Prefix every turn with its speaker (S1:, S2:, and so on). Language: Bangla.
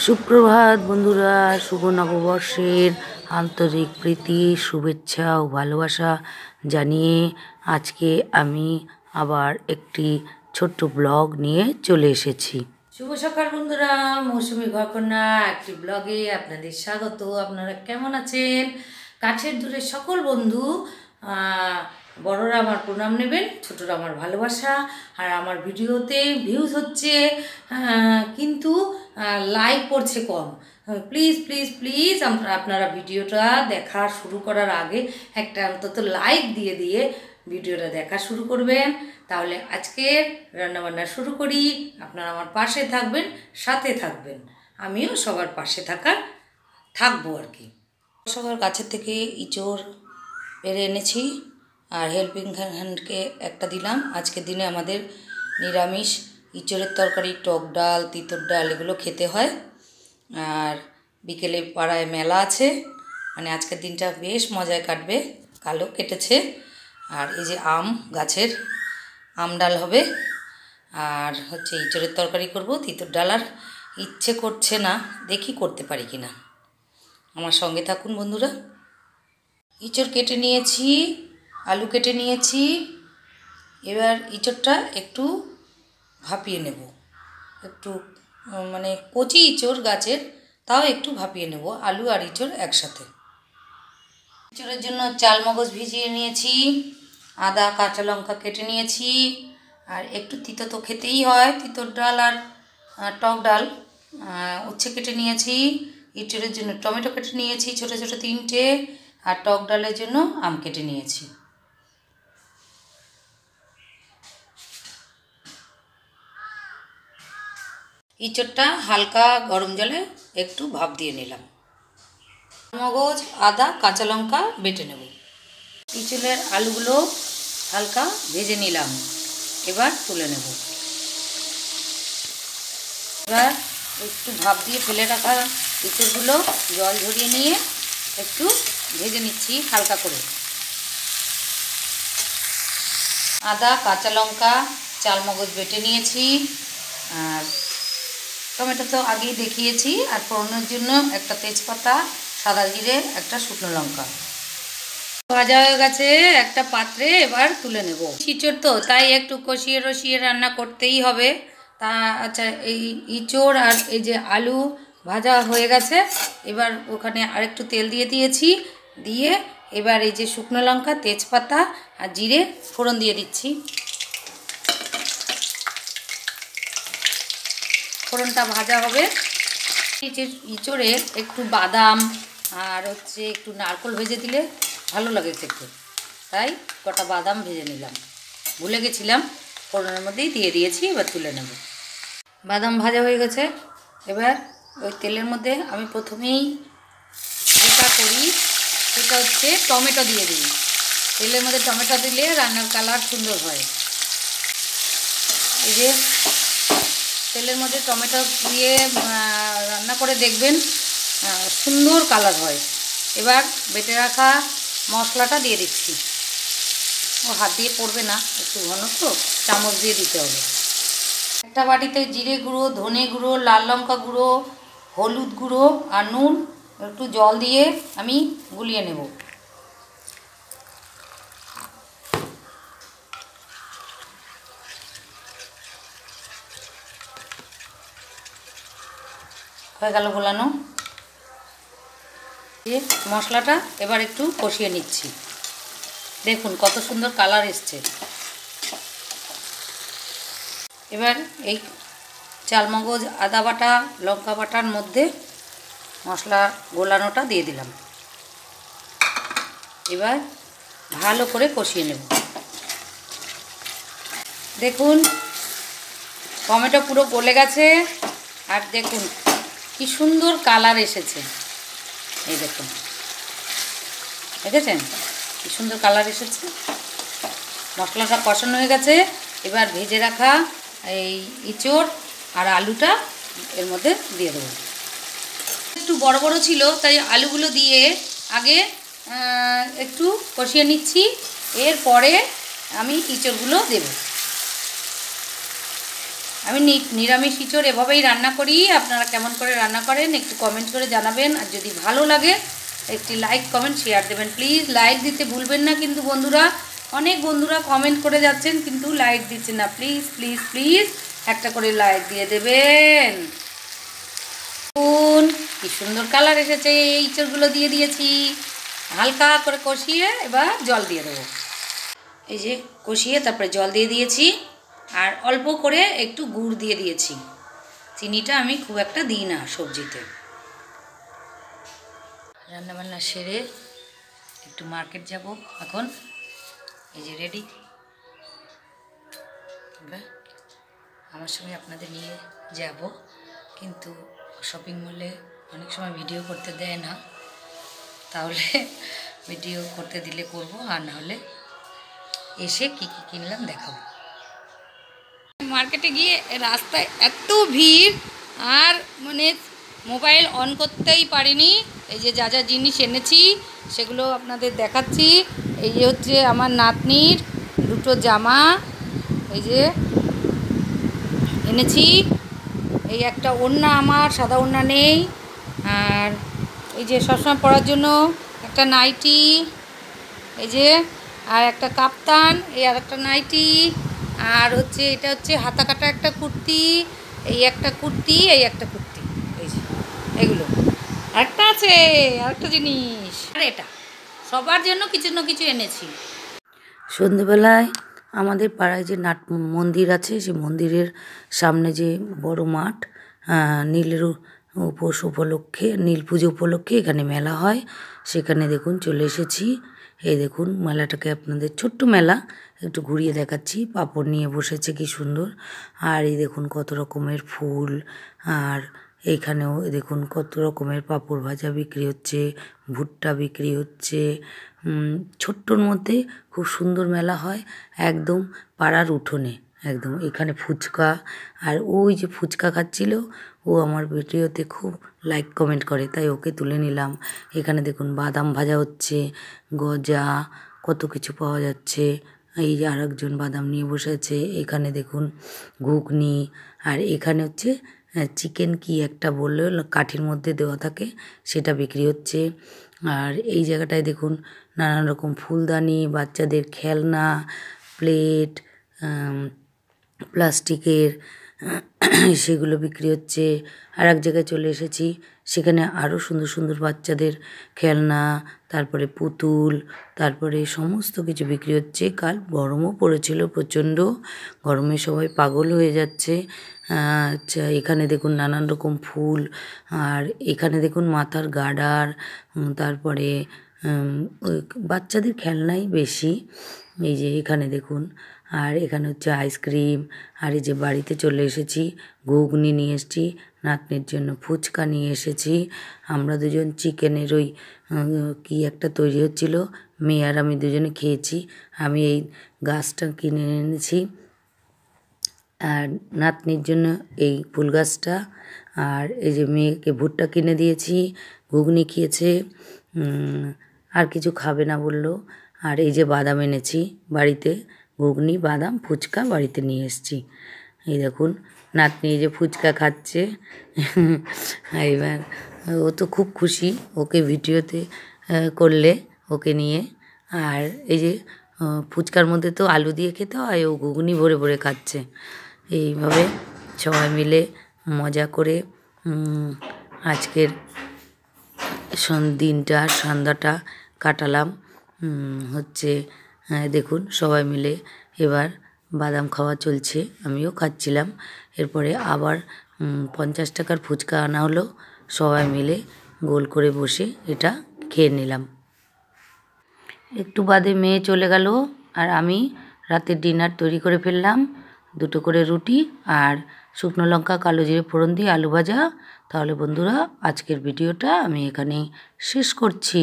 S1: সুপ্রভাত বন্ধুরা, শুভ নববর্ষের আন্তরিক প্রীতি, শুভেচ্ছা ও ভালোবাসা জানিয়ে আজকে আমি আবার একটি ছোট্ট ব্লগ নিয়ে চলে এসেছি। শুভ সকাল বন্ধুরা, মৌসুমী ঘরকন্যা একটি ব্লগে আপনাদের স্বাগত। আপনারা কেমন আছেন? কাছের দূরের সকল বন্ধু, বড়রা আমার প্রণাম নেবেন, ছোটরা আমার ভালোবাসা। আর আমার ভিডিওতে ভিউজ হচ্ছে কিন্তু লাইক পড়ছে কম। প্লিজ প্লিজ প্লিজ আপনারা ভিডিওটা দেখা শুরু করার আগে একটা অন্তত লাইক দিয়ে দিয়ে ভিডিওটা দেখা শুরু করবেন। তাহলে আজকের রান্নাবান্না শুরু করি। আপনারা আমার পাশে থাকবেন, সাথে থাকবেন, আমিও সবার পাশে থাকবো আর কি। সবার কাছের থেকে ইঁচড় পেরে এনেছি আর হেল্পিং হ্যান্ডকে একটা দিলাম। আজকের দিনে আমাদের নিরামিষ ইঁচড়ের তরকারি, টক ডাল, তিতর ডাল এগুলো খেতে হয়। আর বিকেলে পাড়ায় মেলা আছে, মানে আজকের দিনটা বেশ মজায় কাটবে। কালো কেটেছে আর এই যে আম গাছের আম ডাল হবে, আর হচ্ছে ইঁচড়ের তরকারি করব। তিতর ডাল আর ইচ্ছে করছে না, দেখি করতে পারি কি না। আমার সঙ্গে থাকুন বন্ধুরা। ইঁচড় কেটে নিয়েছি, আলু কেটে নিয়েছি। এবার ইঁচড়টা একটু ভাপিয়ে নেব, একটু মানে কচি ইঁচড় গাছের, তাও একটু ভাপিয়ে নেব, আলু আর ইঁচড় একসাথে। ইঁচড়ের জন্য চাল মগজ ভিজিয়ে নিয়েছি, আদা কাঁচা লঙ্কা কেটে নিয়েছি। আর একটু তিতো তো খেতেই হয়, তিতর ডাল আর টক ডাল। উচ্ছে কেটে নিয়েছি, ইঁচড়ের জন্য টমেটো কেটে নিয়েছি ছোটো ছোটো 3টে, আর টক ডালের জন্য আম কেটে নিয়েছি। ইঁচড়টা হালকা গরম জলে একটু ভাপ দিয়ে নিলাম। মগজ, আদা, কাঁচা লঙ্কা বেটে নেব। ইঁচড়ের আলুগুলো হালকা ভেজে নিলাম, এবার তুলে নেব। এবার একটু ভাপ দিয়ে ফেলে রাখা ইঁচড়গুলো জল ঝরিয়ে নিয়ে একটু ভেজে নিচ্ছি হালকা করে। আদা কাঁচা লঙ্কা চাল মগজ বেটে নিয়েছি, আর টমেটো তো আগেই দেখিয়েছি। আর ফোড়নের জন্য একটা তেজপাতা, সাদা জিরে, একটা শুকনো লঙ্কা। ভাজা হয়ে গেছে একটা পাত্রে, এবার তুলে নেব। ইঁচড় তো তাই একটু কষিয়ে রসিয়ে রান্না করতেই হবে। তা আচ্ছা, এই ইঁচড় আর এই যে আলু ভাজা হয়ে গেছে, এবার ওখানে আরেকটু তেল দিয়ে দিয়েছি। দিয়ে এবার এই যে শুকনো লঙ্কা, তেজপাতা আর জিরে ফোড়ন দিয়ে দিচ্ছি। ফোড়নটা ভাজা হবে। ইঁচড়ে একটু বাদাম আর হচ্ছে একটু নারকেল ভেজে দিলে ভালো লাগে খেতে, তাই কটা বাদাম ভেজে নিলাম, ভুলে গেছিলাম, ফোড়নের মধ্যেই দিয়ে দিয়েছি। এবার তুলে নেব। বাদাম ভাজা হয়ে গেছে, এবার ওই তেলের মধ্যে আমি প্রথমেই যেটা করি সেটা হচ্ছে টমেটো দিয়ে দিই। তেলের মধ্যে টমেটো দিলে রান্নার কালার সুন্দর হয়। এই যে তেলের মধ্যে টমেটো দিয়ে রান্না করে দেখবেন সুন্দর কালার হয়। এবার বেটে রাখা মশলাটা দিয়ে দিচ্ছি। ও হাত দিয়ে পড়বে না, একটু ঘন তো, চামচ দিয়ে দিতে হবে। একটা বাটিতে জিরে গুঁড়ো, ধনে গুঁড়ো, লাল লঙ্কা গুঁড়ো, হলুদ গুঁড়ো আর নুন একটু জল দিয়ে আমি গুলিয়ে নেব। হয়ে গেল গোলানো। দিয়ে মশলাটা এবার একটু কষিয়ে নিচ্ছি। দেখুন কত সুন্দর কালার এসছে। এবার এই চালমগজ, আদা বাটা, লঙ্কা বাটার মধ্যে মশলা গোলানোটা দিয়ে দিলাম। এবার ভালো করে কষিয়ে নেব। দেখুন টমেটো পুরো গলে গেছে, আর দেখুন কি সুন্দর কালার এসেছে। এই দেখুন, দেখেছেন কি সুন্দর কালার এসেছে। মশলাটা কষানো হয়ে গেছে। এবার ভেজে রাখা এই ইঁচড় আর আলুটা এর মধ্যে দিয়ে দেবো। একটু বড় বড় ছিল তাই আলুগুলো দিয়ে আগে একটু কষিয়ে নিচ্ছি, এরপরে আমি ইঁচড়গুলো দেব। আমি নিরামিষ ইঁচড় এভাবেই রান্না করি। আপনারা কেমন করে রান্না করেন একটু কমেন্ট করে জানাবেন। আর যদি ভালো লাগে একটি লাইক কমেন্ট শেয়ার দেবেন প্লিজ। লাইক দিতে ভুলবেন না কিন্তু বন্ধুরা, অনেক বন্ধুরা কমেন্ট করে যাচ্ছেন কিন্তু লাইক দিচ্ছেন না। প্লিজ প্লিজ প্লিজ একটা করে লাইক দিয়ে দেবেন। কি সুন্দর কালার এসেছে। এই ইঁচড়গুলো দিয়ে দিয়েছি, হালকা করে কষিয়ে এবার জল দিয়ে দেবো। এই যে কষিয়ে তারপরে জল দিয়ে দিয়েছি, আর অল্প করে একটু গুড় দিয়ে দিয়েছি। চিনিটা আমি খুব একটা দিই না সবজিতে। রান্নাবান্না সেরে একটু মার্কেট যাব এখন। এই যে রেডি, আমার সঙ্গে আপনাদের নিয়ে যাব, কিন্তু শপিং মলে অনেক সময় ভিডিও করতে দেয় না, তাহলে ভিডিও করতে দিলে করব, আর না হলে এসে কি কি কিনলাম দেখাবো। মার্কেটে গিয়ে রাস্তায় এত ভিড়, আর মানে মোবাইল অন করতেই পারিনি। এই যে যা যা জিনিস এনেছি সেগুলো আপনাদের দেখাচ্ছি। এই যে হচ্ছে আমার নাতনির দুটো জামা, এই যে এনেছি। এই একটা ওড়না, আমার সাদা ওড়না নেই। আর এই যে সবসময় পরার জন্য একটা নাইটি, এই যে, আর একটা কাপ্তান, এই আর একটা নাইটি, আর হচ্ছে এটা হচ্ছে হাতা কাটা একটা কুর্তি, এই একটা কুর্তি, এই একটা কুর্তি, এই যে এগুলো। একটা আছে আরেকটা জিনিস, আর এটা সবার জন্য কিছু না কিছু এনেছি। সন্ধেবেলায় আমাদের পাড়ায় যে নাট মন্দির আছে, সেই মন্দিরের সামনে যে বড় মাঠ, নীলের উপোস উপলক্ষে, নীল পুজো উপলক্ষে এখানে মেলা হয়। সেখানে দেখুন চলে এসেছি। এই দেখুন মেলাটাকে আপনাদের ছোট্ট মেলা একটু ঘুরিয়ে দেখাচ্ছি। পাঁপড় নিয়ে বসেছে কি সুন্দর। আর এই দেখুন কত রকমের ফুল, আর এইখানেও দেখুন কত রকমের পাঁপড় ভাজা বিক্রি হচ্ছে, ভুট্টা বিক্রি হচ্ছে। ছোট্টর মধ্যে খুব সুন্দর মেলা হয়, একদম পাড়ার উঠোনে একদম। এখানে ফুচকা, আর ওই যে ফুচকা খাচ্ছিল ও আমার ভিডিওতে খুব লাইক কমেন্ট করে, তাই ওকে তুলে নিলাম। এখানে দেখুন বাদাম ভাজা হচ্ছে, গজা, কত কিছু পাওয়া যাচ্ছে। এই যে আরেকজন বাদাম নিয়ে বসে আছে। এখানে দেখুন ঘুগনি, আর এখানে হচ্ছে চিকেন কি একটা বললে কাঠির মধ্যে দেওয়া থাকে, সেটা বিক্রি হচ্ছে। আর এই জায়গাটায় দেখুন নানান রকম ফুলদানি, বাচ্চাদের খেলনা, প্লেট, প্লাস্টিকের, সেগুলো বিক্রি হচ্ছে। আর এক জায়গায় চলে এসেছি, সেখানে আরও সুন্দর সুন্দর বাচ্চাদের খেলনা, তারপরে পুতুল, তারপরে সমস্ত কিছু বিক্রি হচ্ছে। কাল গরমও পড়েছিল প্রচণ্ড, গরমে সবাই পাগল হয়ে যাচ্ছে। আচ্ছা, এখানে দেখুন নানান রকম ফুল, আর এখানে দেখুন মাথার গার্ডার, তারপরে ওই বাচ্চাদের খেলনাই বেশি। এই যে এখানে দেখুন, আর এখানে হচ্ছে আইসক্রিম। আর এই যে বাড়িতে চলে এসেছি, ঘুগনি নিয়ে এসেছি, নাতনির জন্য ফুচকা নিয়ে এসেছি। আমরা দুজন চিকেনের ওই কি একটা তৈরি হচ্ছিল, মেয়ে আর আমি দুজনে খেয়েছি। আমি এই গাছটা কিনে এনেছি, আর নাতনির জন্য এই ফুল গাছটা। আর এই যে মেয়েকে ভুট্টা কিনে দিয়েছি, ঘুগনি খেয়েছে, আর কিছু খাবে না বললো। আর এই যে বাদাম এনেছি বাড়িতে, ঘুগনি, বাদাম, ফুচকা বাড়িতে নিয়ে এসেছি। এই দেখুন নাতনি এই যে ফুচকা খাচ্ছে। এবার ও তো খুব খুশি ওকে ভিডিওতে করলে, ওকে নিয়ে। আর এই যে ফুচকার মধ্যে তো আলু দিয়ে খেতে হয়, ও ঘুগনি ভরে ভরে খাচ্ছে। এইভাবে সবাই মিলে মজা করে আজকের দিনটা, সন্ধ্যাটা কাটালাম। হচ্ছে দেখুন সবাই মিলে এবার বাদাম খাওয়া চলছে, আমিও খাচ্ছিলাম। এরপরে আবার 50 টাকার ফুচকা আনা হলো, সবাই মিলে গোল করে বসে এটা খেয়ে নিলাম। একটু বাদে মেয়ে চলে গেল, আর আমি রাতের ডিনার তৈরি করে ফেললাম। 2টো করে রুটি আর শুকনো লঙ্কা, কালো জিরে ফোড়ন দিয়ে আলু ভাজা। তাহলে বন্ধুরা আজকের ভিডিওটা আমি এখানেই শেষ করছি।